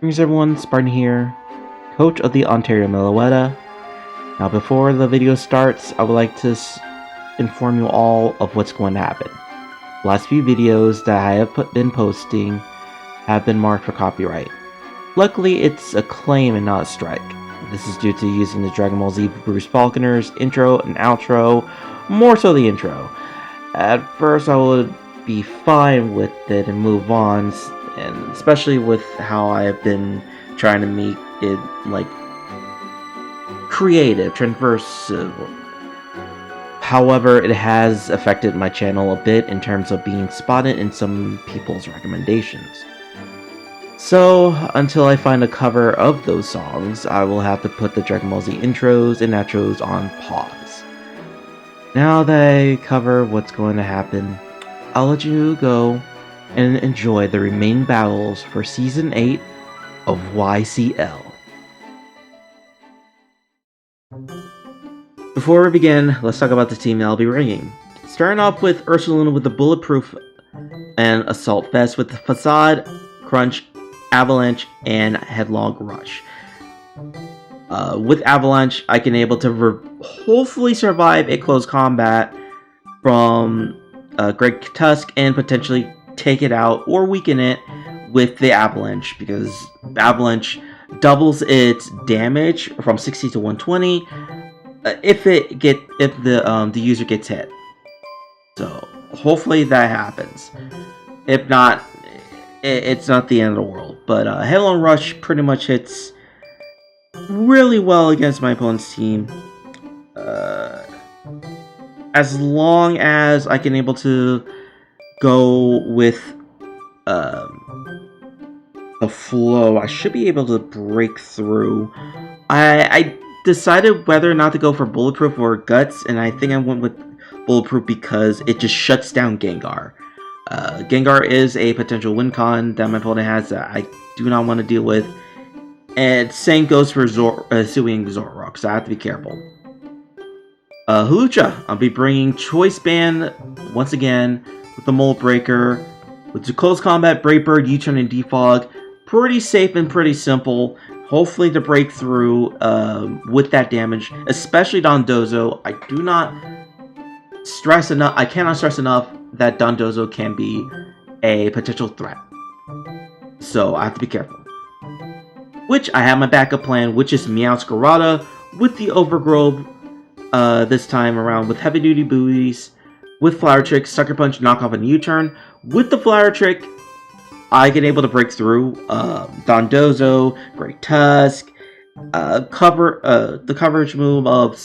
Greetings everyone, Spartan here, coach of the Ontario Meloetta. Now before the video starts, I would like to inform you all of what's going to happen. The last few videos that I have been posting have been marked for copyright. Luckily, it's a claim and not a strike. This is due to using the Dragon Ball Z Bruce Falconer's intro and outro, more so the intro. At first I would be fine with it and move on, and especially with how I have been trying to make it like creative, transversive. However, it has affected my channel a bit in terms of being spotted in some people's recommendations. So, until I find a cover of those songs, I will have to put the Dragon Ball Z intros and outros on pause. Now that I cover what's going to happen, I'll let you go and enjoy the remaining battles for Season 8 of YCL. Before we begin, let's talk about the team that I'll be bringing. Starting off with Ursuluna with the Bulletproof and Assault Vest with the Facade, Crunch, Avalanche, and Headlong Rush. With Avalanche, I can able to hopefully survive a close combat from Great Tusk and potentially take it out or weaken it with the Avalanche, because Avalanche doubles its damage from 60 to 120 if the user gets hit. So hopefully that happens. If not, it's not the end of the world. But Headlong Rush pretty much hits really well against my opponent's team. As long as I can able to go with the flow, I should be able to break through. I decided whether or not to go for Bulletproof or Guts, and I think I went with Bulletproof because it just shuts down Gengar. Gengar is a potential win con that my opponent has that I do not want to deal with. And same goes for Sui and Zoroark, so I have to be careful. Hawlucha, I'll be bringing Choice Band once again with the Mold Breaker. With the Close Combat, Brave Bird, U-Turn, and Defog. Pretty safe and pretty simple. Hopefully to break through with that damage, especially Dondozo. I cannot stress enough that Dondozo can be a potential threat. So I have to be careful. Which I have my backup plan, which is Meowscarada with the Overgrowth this time around with Heavy Duty Buoys, with Flower Trick, Sucker Punch, Knockoff, and U-Turn. With the Flower Trick, I get able to break through Dondozo, Great Tusk, the coverage move of,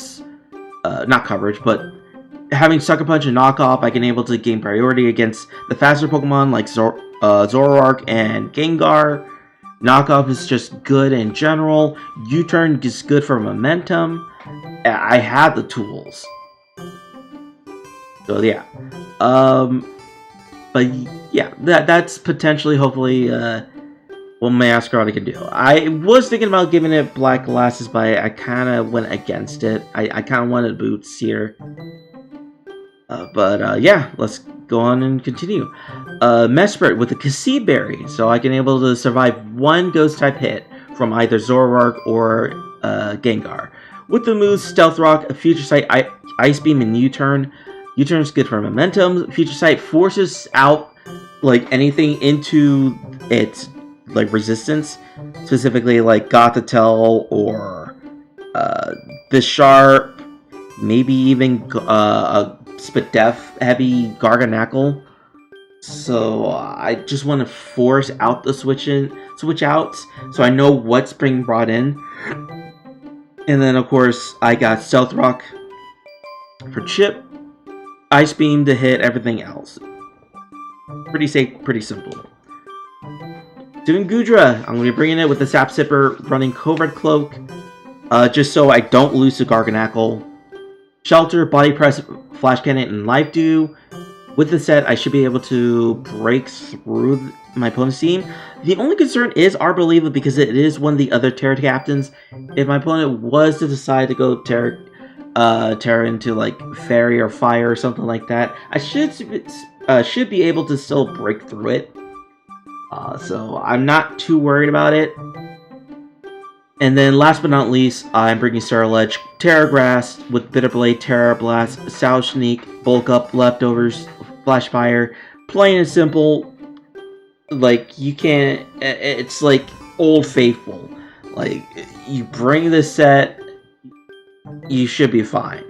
not coverage, but having Sucker Punch and Knockoff, I can able to gain priority against the faster Pokemon like Zoroark and Gengar. Knockoff is just good in general. U-Turn is good for momentum. I have the tools. So yeah. But yeah, that's potentially, hopefully, what Meowscarada can do. I was thinking about giving it black glasses, but I kind of went against it. I kind of wanted boots here. Yeah, let's go on and continue. Mesprit with the Cassie Berry, so I can able to survive one Ghost type hit from either Zoroark or Gengar. With the moves Stealth Rock, Future Sight, Ice Beam, and U-Turn. U-Turn is good for momentum. Future Sight forces out like anything into its like resistance, specifically like Gothitelle or Bisharp, maybe even a Spadef heavy Garganacl. So I just want to force out the switch outs, so I know what's being brought in. And then of course I got Stealth Rock for Chip, Ice Beam to hit everything else. Pretty safe, pretty simple. Doing Goodra, I'm going to be bringing it with the Sap Sipper, running Covert Cloak, just so I don't lose to Garganacl. Shelter, Body Press, Flash Cannon, and Life Dew. With the set, I should be able to break through my opponent's team. The only concern is Arboliva, because it is one of the other Terra captains. If my opponent was to decide to go Terra into like Fairy or Fire or something like that, I should be able to still break through it. So I'm not too worried about it. And then last but not least, I'm bringing Starledge, Terra Grass with Bitterblade, Terra Blast, Sow Sneak, Bulk Up, Leftovers, Flash Fire. Plain and simple. Like, you can't. It's like Old Faithful. Like, you bring this set, you should be fine.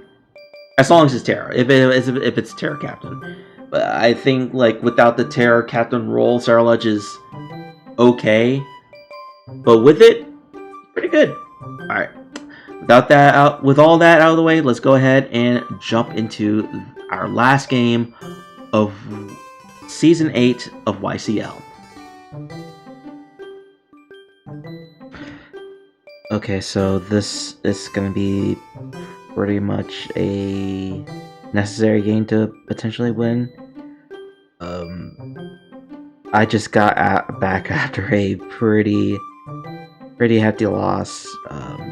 As long as it's Terra. If it's Terra Captain. But I think, like, without the Terra Captain role, Starledge is okay. But with it, pretty good. Alright. With all that out of the way, let's go ahead and jump into our last game of Season 8 of YCL. Okay, so this is going to be pretty much a necessary game to potentially win. I just got back after a pretty hefty loss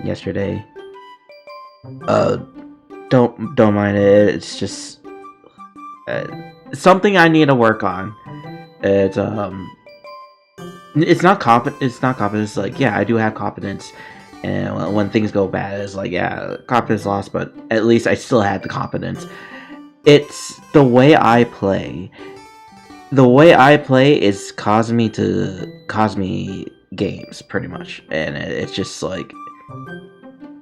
yesterday. Don't mind it. It's just something I need to work on. It's not confidence. It's not confidence. Like, yeah, I do have confidence, and when things go bad, it's like, yeah, confidence lost, but at least I still had the confidence. It's the way I play. The way I play is cause me games, pretty much, and it's just like,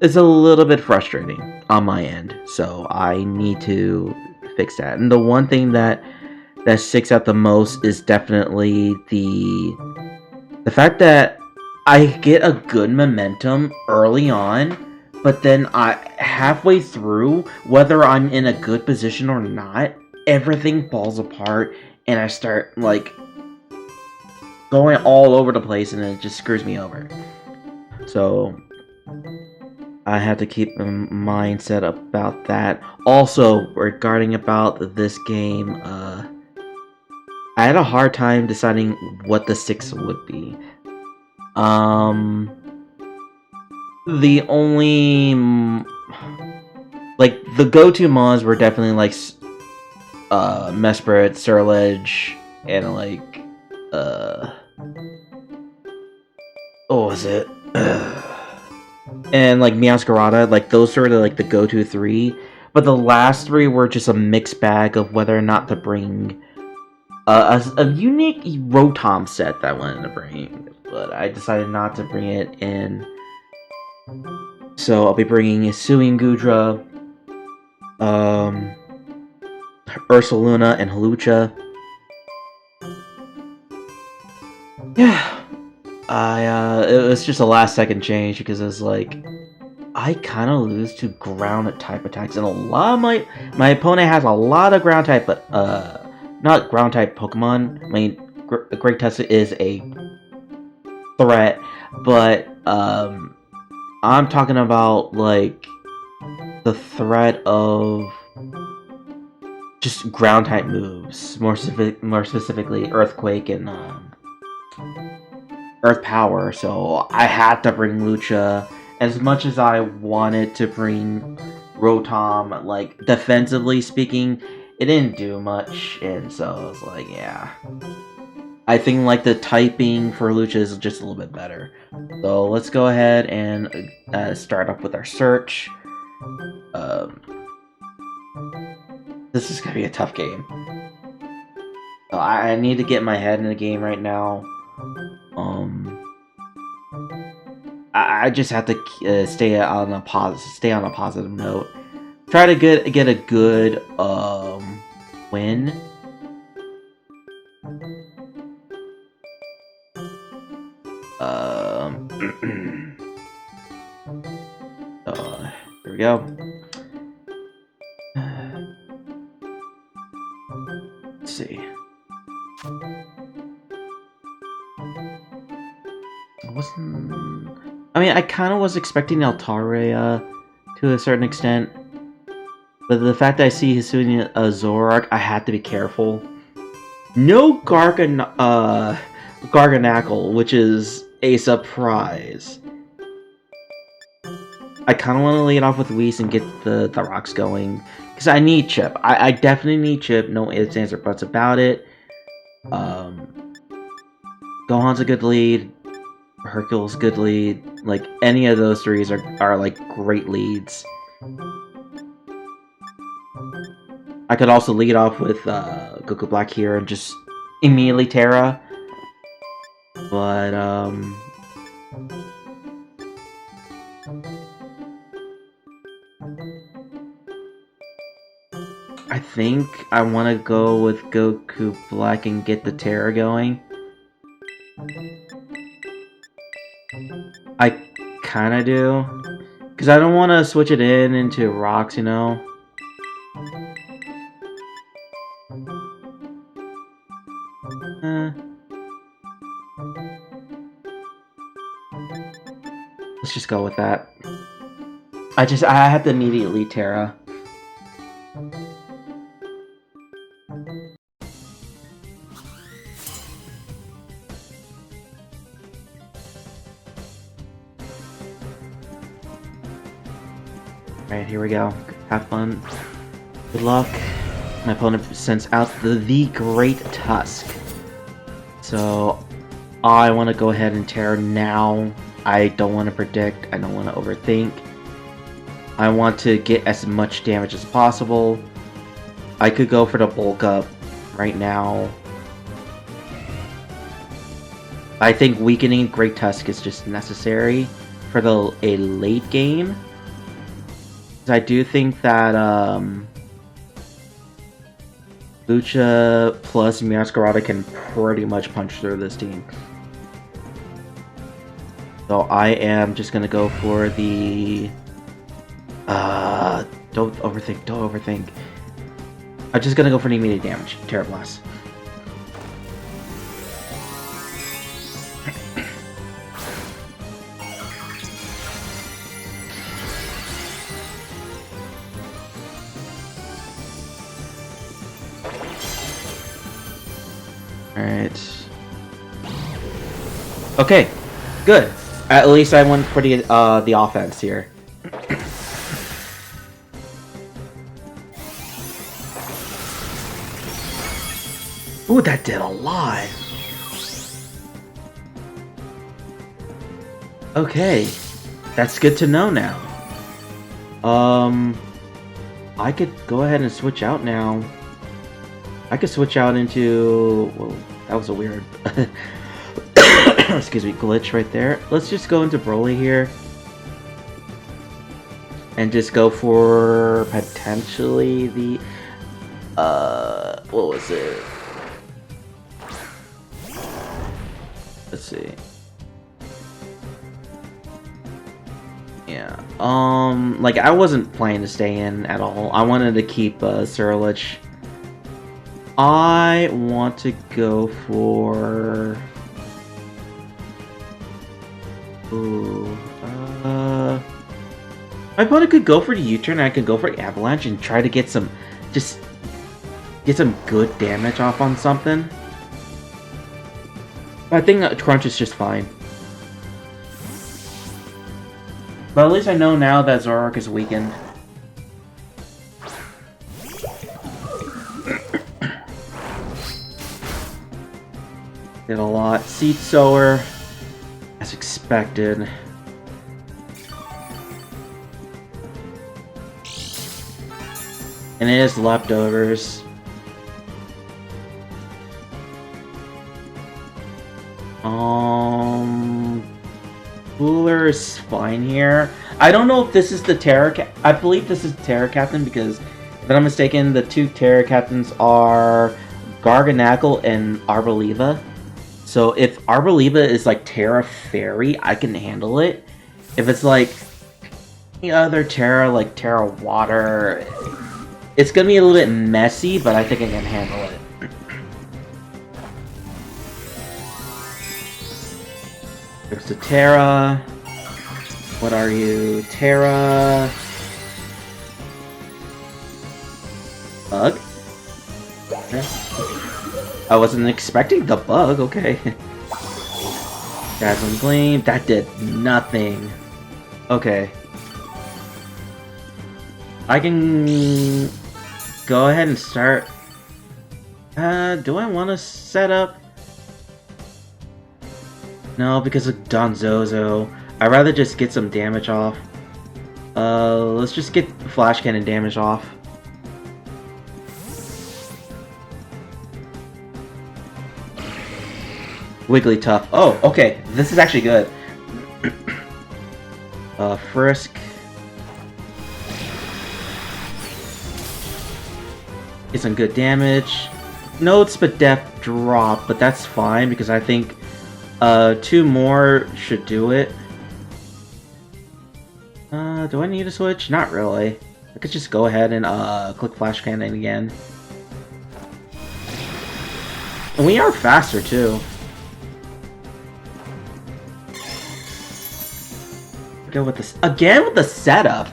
it's a little bit frustrating on my end, so I need to fix that. And the one thing that sticks out the most is definitely the fact that I get a good momentum early on, but then halfway through, whether I'm in a good position or not, everything falls apart, and I start, like, going all over the place, and it just screws me over. So I have to keep a mindset about that. Also, regarding about this game, I had a hard time deciding what the 6 would be. The only, like, the go-to mods were definitely, like, Mesprit, Surledge, and, like, what was it? And, like, Meowscarada. Like, those were the, like, the go-to 3. But the last 3 were just a mixed bag of whether or not to bring a unique Rotom set that I wanted to bring. But I decided not to bring it in. So I'll be bringing Hisuian Gudra, Ursaluna, and Hawlucha. Yeah. It was just a last second change because it was like, I kind of lose to ground type attacks, and a lot of my opponent has a lot of ground type, but not ground type Pokemon. I mean, Great Tusk is a threat, but I'm talking about, like, the threat of just ground type moves, more specifically Earthquake and Earth Power. So I had to bring Lucha. As much as I wanted to bring Rotom, like, defensively speaking, it didn't do much, and so I was like, yeah. I think, like, the typing for Lucha is just a little bit better. So let's go ahead and start up with our search. This is gonna be a tough game. So I need to get my head in the game right now. I just have to stay on a positive note. Try to get a good win. Here we go. Let's see. I mean, I kind of was expecting Altaria to a certain extent, but the fact that I see Hisuian Zoroark, I had to be careful. No Garganackle, which is a surprise. I kind of want to lead off with Whis and get the rocks going, because I need Chip. I definitely need Chip, no ifs, ands, or buts about it. Gohan's a good lead. Hercule's good lead. Like, any of those threes are like great leads. I could also lead off with Goku Black here and just immediately Terra. But, I think I want to go with Goku Black and get the Terra going. I kind of do. Because I don't want to switch it into rocks, you know? Let's just go with that. I had to immediately Terra. Alright, here we go. Have fun. Good luck. My opponent sends out the Great Tusk. So, I want to go ahead and Terra now. I don't want to predict. I don't want to overthink. I want to get as much damage as possible. I could go for the bulk up right now. I think weakening Great Tusk is just necessary for a late game. I do think that Lucha plus Masquerada can pretty much punch through this team. So I am just gonna go for the don't overthink. I'm just gonna go for the immediate damage. Terra Blast. Alright. Okay, good. At least I went for the offense here. Ooh, that did a lot. Okay, that's good to know now. I could go ahead and switch out now. I could switch out into... Whoa, that was a weird... excuse me, glitch right there. Let's just go into Broly here. And just go for potentially the... what was it? Let's see. Yeah, like, I wasn't planning to stay in at all. I wanted to keep, Surlich. I want to go for... Ooh, my opponent could go for the U-turn, and I could go for Avalanche and try to get some... Just... get some good damage off on something. I think Crunch is just fine. But at least I know now that Zoroark is weakened. Did a lot. Seed Sower, as expected. And it is leftovers. Cooler is fine here. I don't know if this is the Terra... I believe this is Terra Captain because, if I'm not mistaken, the two Terra Captains are Garganackle and Arboliva. So if Arboliva is like Terra Fairy, I can handle it. If it's like the other Terra, like Terra Water, it's gonna be a little bit messy, but I think I can handle it. There's the Terra. What are you? Terra. Bug? Okay. I wasn't expecting the bug, okay. Dazzling Gleam. That did nothing. Okay. I can go ahead and start. Do I want to set up? No, because of Don Zozo. I'd rather just get some damage off. Let's just get Flash Cannon damage off. Wigglytuff. Oh, okay. This is actually good. Frisk. Get some good damage. No Spadef drop, but that's fine because I think 2 more should do it. Do I need to switch? Not really. I could just go ahead and click Flash Cannon again. And we are faster too. Go with this again with the setup.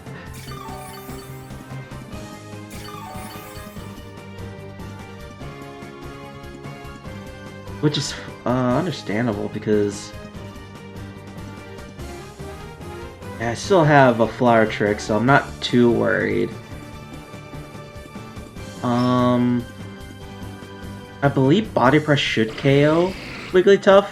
Which is understandable because I still have a Flower Trick, so I'm not too worried. I believe Body Press should KO Wigglytuff.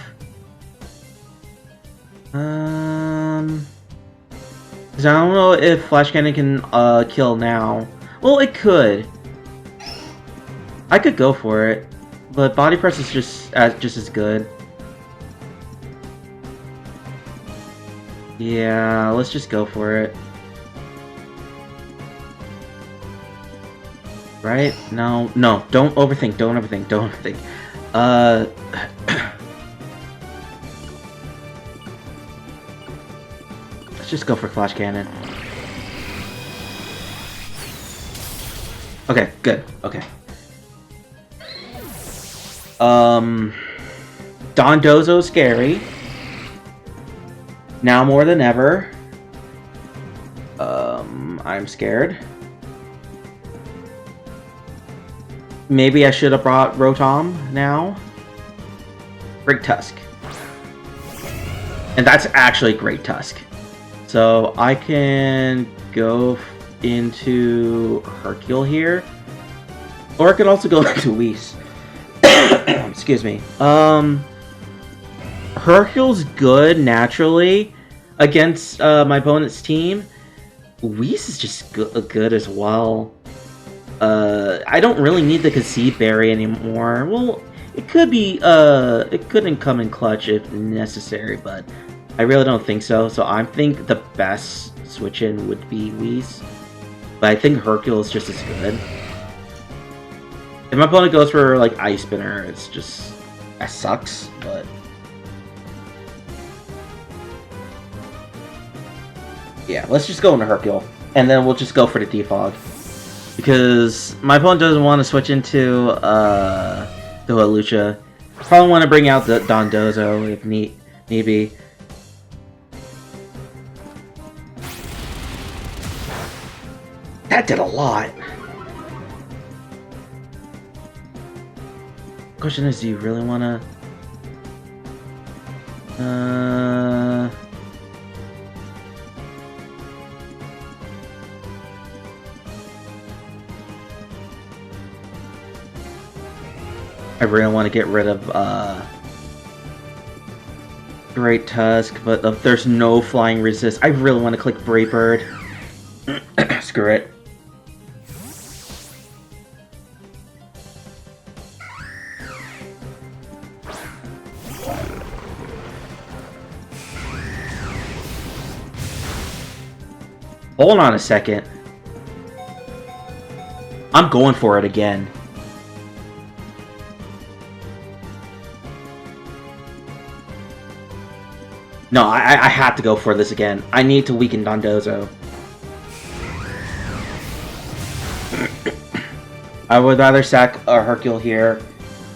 Cause I don't know if Flash Cannon can kill now. Well, it could. I could go for it, but Body Press is just as good. Yeah, let's just go for it. Right? No, no, don't overthink, don't overthink, don't overthink. Let's just go for Flash Cannon. Okay, good, okay. Dondozo's scary. Now more than ever. I'm scared. Maybe I should have brought Rotom now. Great Tusk. And that's actually Great Tusk. So I can go into Hercule here. Or I can also go into Whis. Excuse me. Hercule's good naturally against my opponent's team. Whis is just good as well. I don't really need the Concede Berry anymore. Well, it could be, it couldn't come in clutch if necessary, but I really don't think so. So I think the best switch-in would be Whis. But I think Hercule is just as good. If my opponent goes for, like, Ice Spinner, it's just... that sucks, but... yeah, let's just go into Hercule. And then we'll just go for the Defog. Because my opponent doesn't want to switch into, the Hawlucha. Probably want to bring out the Dondozo if need be. That did a lot. Question is, do you really want to... I really want to get rid of Great Tusk, but if there's no flying resist, I really want to click Brave Bird. Screw it. Hold on a second. I'm going for it again. No, I have to go for this again. I need to weaken Dondozo. I would rather sack a Hercule here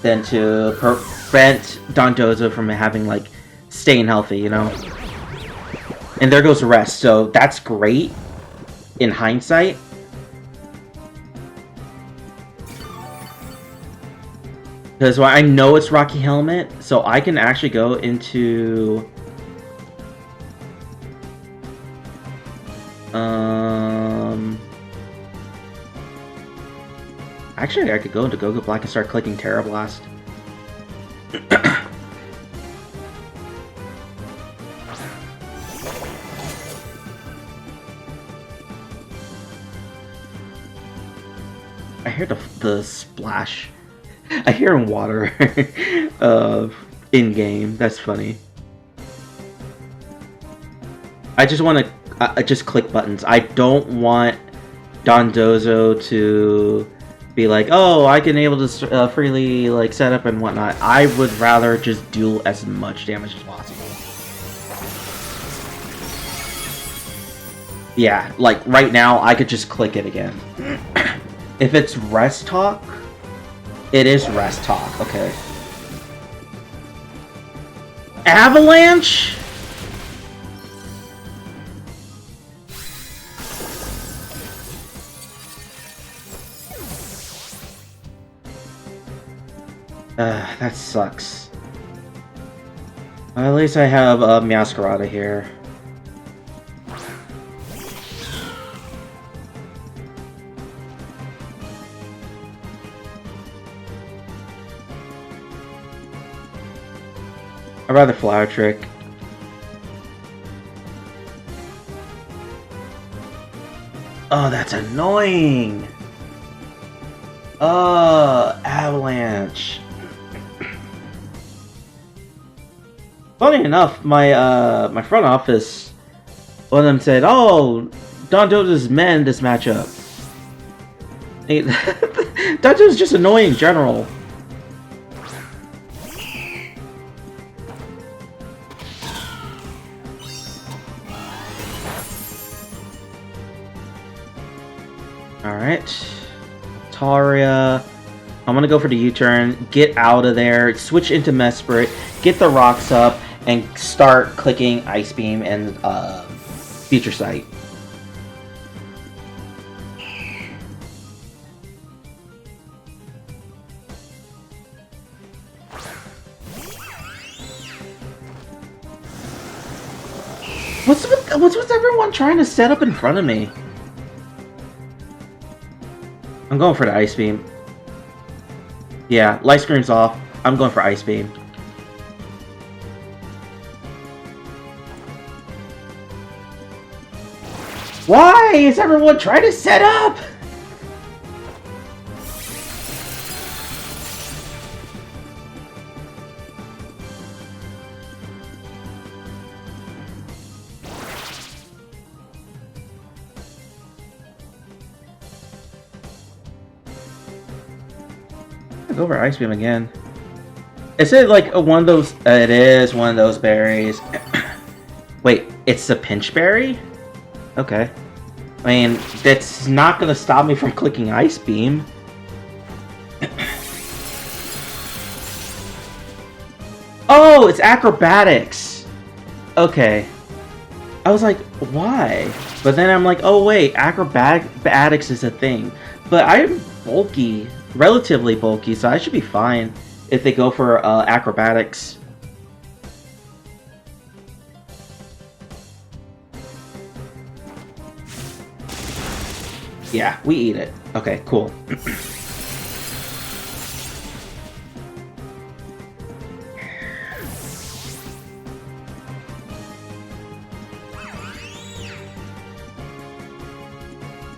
than to prevent Dondozo from having, like, staying healthy, you know? And there goes the rest, so that's great in hindsight. Because I know it's Rocky Helmet, so I can actually go into... Actually, I could go into Gogo Black and start clicking Terra Blast. hear the splash. I hear in water in game. That's funny. I just want to just click buttons. I don't want Dondozo to be like, oh, I can able to freely like set up and whatnot. I would rather just do as much damage as possible. Yeah, like right now, I could just click it again. If it's rest talk, it is rest talk. Okay. Avalanche? That sucks. At least I have a Masquerada here. I'd rather Flower Trick. Oh, that's annoying! Avalanche. Funny enough, my front office, one of them said, "Oh, Dondozo's men this matchup." Hey, Dondozo's just annoying in general. Alright. Taria. I'm gonna go for the U-turn, get out of there, switch into Mesprit, get the rocks up, and start clicking Ice Beam and Future Sight. What's with everyone trying to set up in front of me? I'm going for the Ice Beam. Yeah, Light Screen's off. I'm going for Ice Beam. Why is everyone trying to set up? Go over Ice Beam again. Is it like one of those? It is one of those berries. Wait, it's a pinch berry? Okay. I mean, that's not gonna stop me from clicking Ice Beam. Oh, it's acrobatics. Okay. I was like, why? But then I'm like, oh wait, acrobatics is a thing. But I'm bulky. Relatively bulky, so I should be fine if they go for acrobatics. Yeah, we eat it. Okay, cool.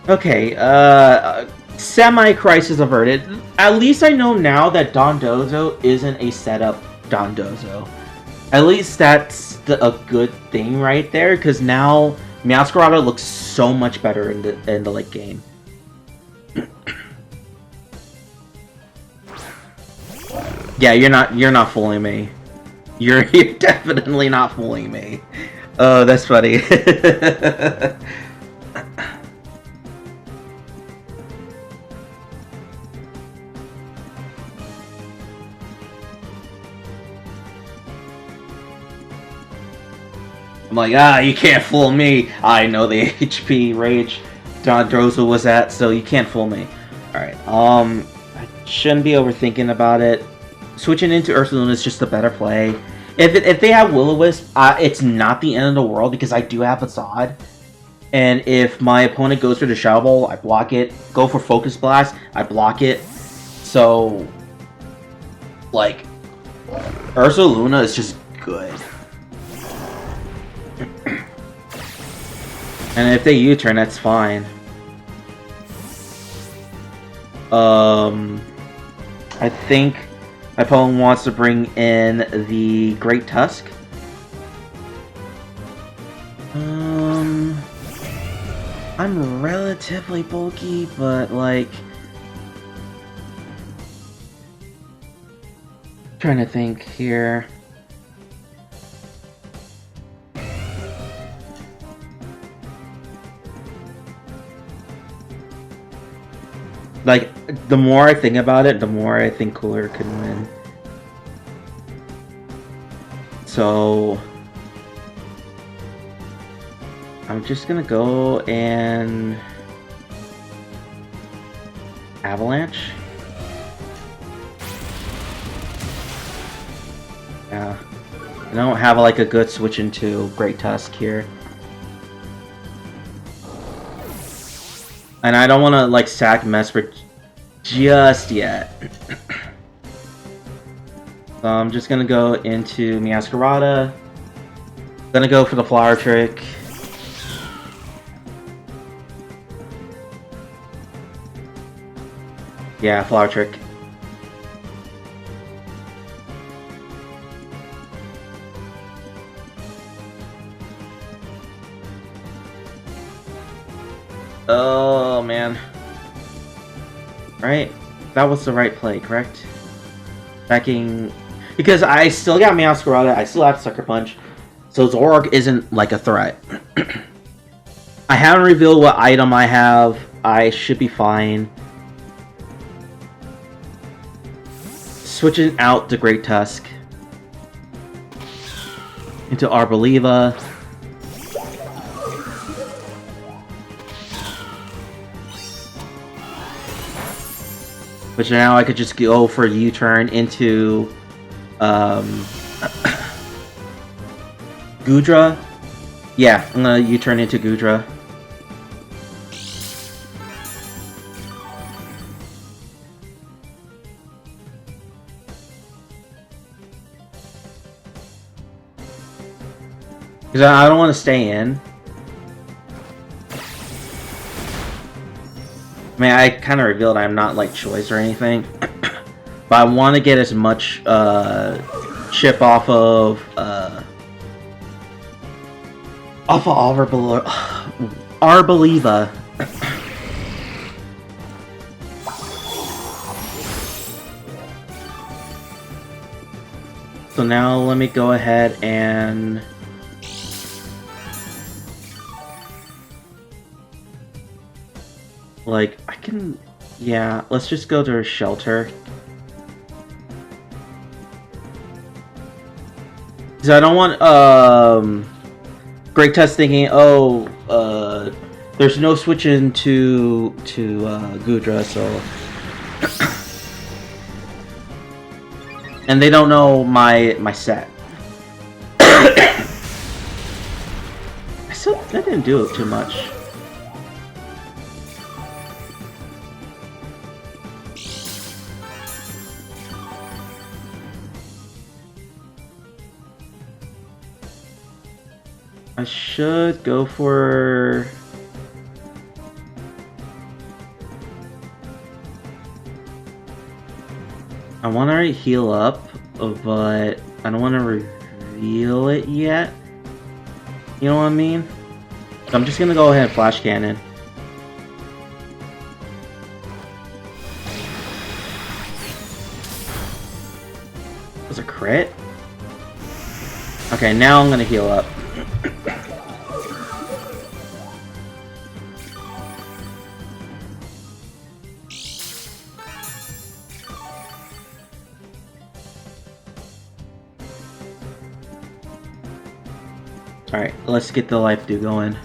Okay, semi-crisis averted. At least I know now that Dondozo isn't a setup Dondozo. At least that's a good thing right there, because now Masquerada looks so much better in the late game. Yeah, you're not fooling me. You're definitely not fooling me. Oh, that's funny. I'm like, you can't fool me. I know the HP rage Dondozo was at, so you can't fool me. Alright, I shouldn't be overthinking about it. Switching into Ursaluna is just a better play. If they have Will-O-Wisp, it's not the end of the world because I do have Facade. And if my opponent goes for the Shadow Ball, I block it. Go for Focus Blast, I block it. So, like, Ursaluna is just good. And if they U-turn, that's fine. I think my opponent wants to bring in the Great Tusk. I'm relatively bulky, but like... Trying to think here. Like, the more I think about it, the more I think Cooler could win. So... I'm just gonna go and... Avalanche? Yeah. I don't have like a good switch into Great Tusk here. And I don't want to like sack Mesper just yet. So I'm just gonna go into Meowscarada. Gonna go for the Flower Trick. Yeah, Flower Trick. Oh, man. Right? That was the right play, correct? Backing... Because I still got Meowscarada, I still have Sucker Punch, so Zoroark isn't, like, a threat. I haven't revealed what item I have. I should be fine. Switching out the Great Tusk into Arboliva. Which now I could just go for a U-turn into Goodra. Yeah, I'm gonna U-turn into Goodra. Because I don't want to stay in. I mean, I kind of revealed I'm not like choice or anything, but I want to get as much chip off of Arboliva. So now let me go ahead and like, I can... Yeah, let's just go to a shelter. Because I don't want, Great Tusk thinking, oh, there's no switching to Goodra, so... And they don't know my set. I didn't do it too much. I should go for... I want to heal up, but I don't want to reveal it yet. You know what I mean? So I'm just going to go ahead and Flash Cannon. Was a crit? Okay, now I'm going to heal up. Alright, let's get the Life Dew going.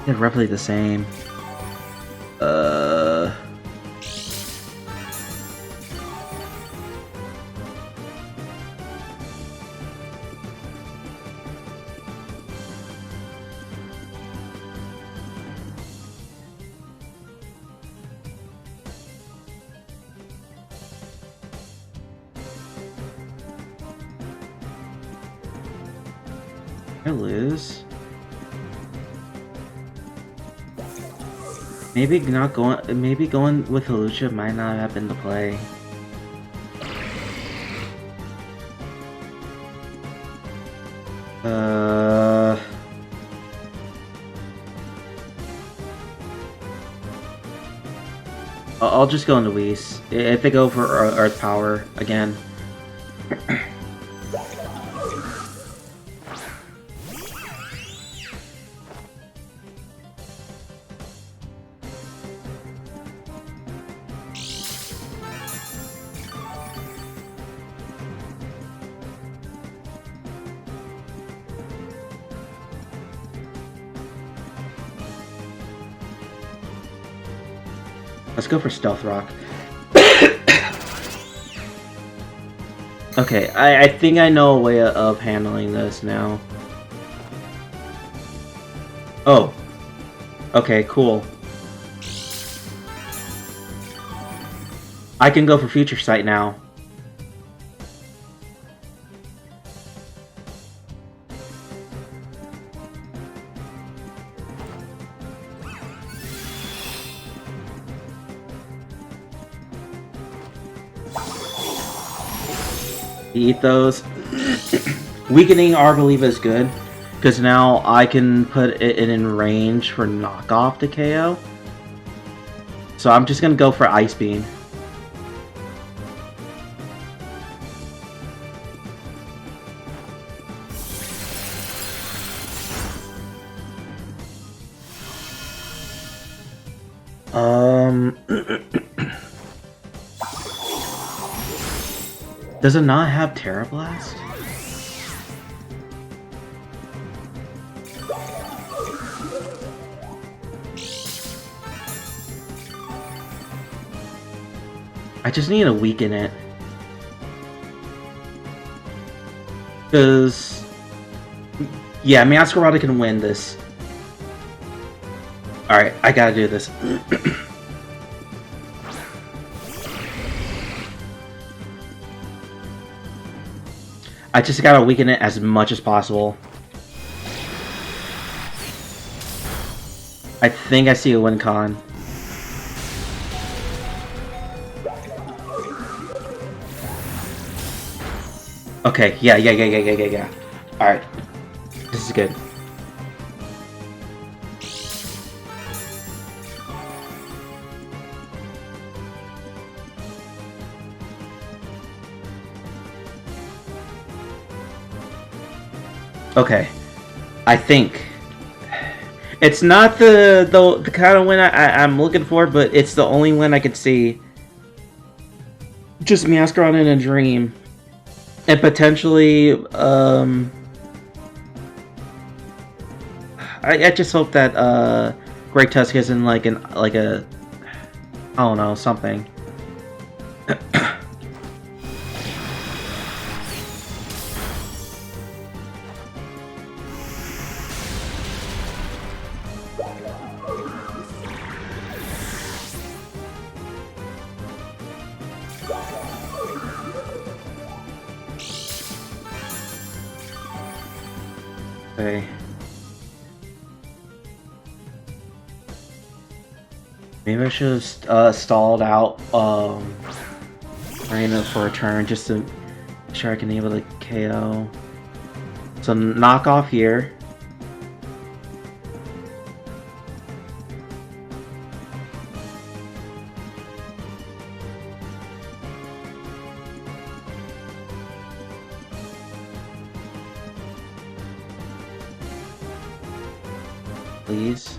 They're roughly the same. I lose. Maybe not going. Maybe going with Hawlucha might not have been the play. I'll just go into Whis. If they go for Earth Power again. Let's go for Stealth Rock. Okay, I think I know a way of handling this now. Oh. Okay, cool. I can go for Future Sight now. Ethos. Weakening Arbaleva is good, because now I can put it in range for knockoff to KO. So I'm just gonna go for Ice Beam. Does it not have Terra Blast? I just need to weaken it. Because... yeah, Masquerade can win this. Alright, I gotta do this. I just gotta weaken it as much as possible. I think I see a win con. Okay, yeah. Alright. This is good. Okay, I think it's not the kind of win I'm looking for, but it's the only win I could see. Just Masquerade in a dream, and potentially, I just hope that Great Tusk isn't like a I don't know, something. Okay. Maybe I should have stalled out Reina for a turn just to make sure I can be able to KO. So knock off here. Please.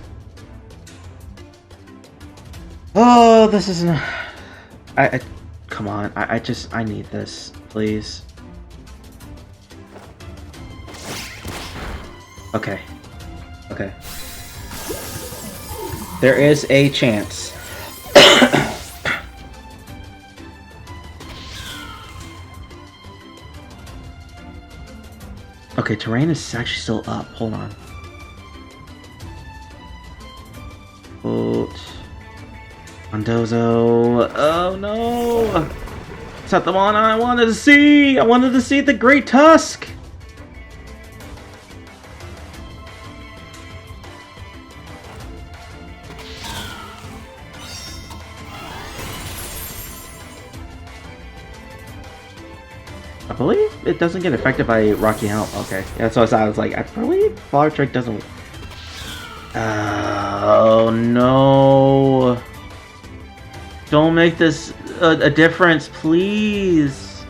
Oh, this isn't. I come on. I need this, please. Okay. Okay. There is a chance. Okay, terrain is actually still up. Hold on. Mondozo. Oh no! It's not the one I wanted to see! I wanted to see the Great Tusk! I believe it doesn't get affected by Rocky Helm. Okay, yeah, so I was like, I believe Flower Trick doesn't. Oh no! Don't make this a difference, please.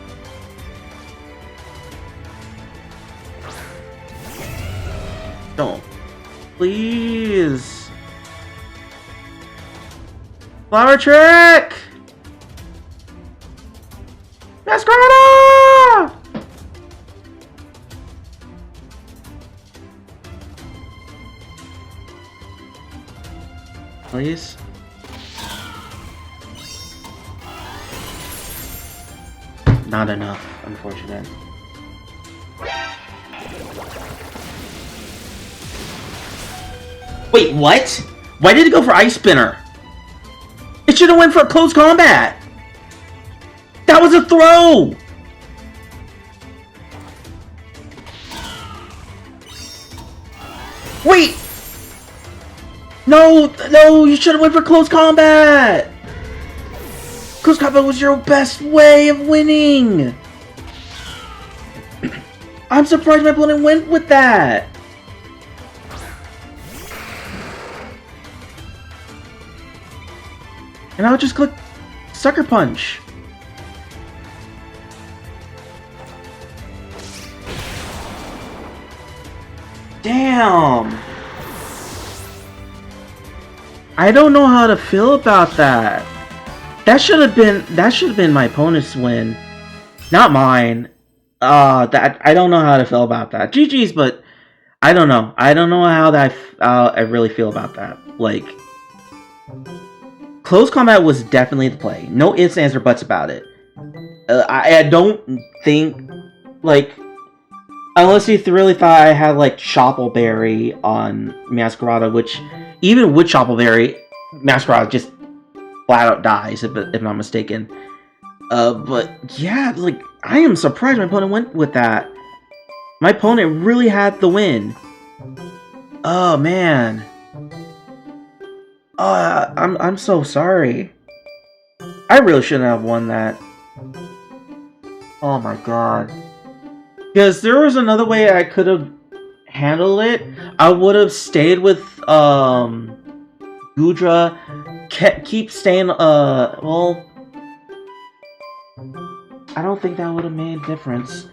Don't, please. Flower Trick! Masquerada! Please? Not enough, unfortunate. Wait, what? Why did it go for Ice Spinner? It should have went for close combat! That was a throw! Wait! No, no, you should have went for close combat! Close combat was your best way of winning! I'm surprised my opponent went with that! And I'll just click Sucker Punch. Damn! I don't know how to feel about that. That should have been my opponent's win, not mine. That I don't know how to feel about that. GG's, but I don't know. I don't know how I really feel about that. Like, close combat was definitely the play. No ifs, ands, or buts about it. I don't think, like, unless you really thought I had, like, Choppleberry on Masquerada, which, even with Choppleberry, Masquerada just flat out dies, if I'm not mistaken. But, yeah, like, I am surprised my opponent went with that. My opponent really had the win. Oh, man. I'm so sorry. I really shouldn't have won that. Oh my god. Because there was another way I could have handled it. I would have stayed with Gudra. Keep staying. Well, I don't think that would have made a difference.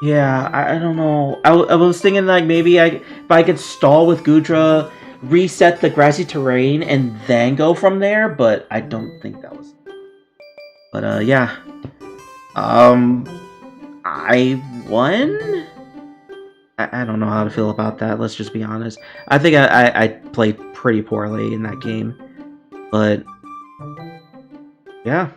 Yeah, I don't know. I was thinking like maybe if I could stall with Gudra, reset the grassy terrain, and then go from there. But I don't think that was. But yeah. I won? I don't know how to feel about that, let's just be honest. I think I played pretty poorly in that game. But, yeah.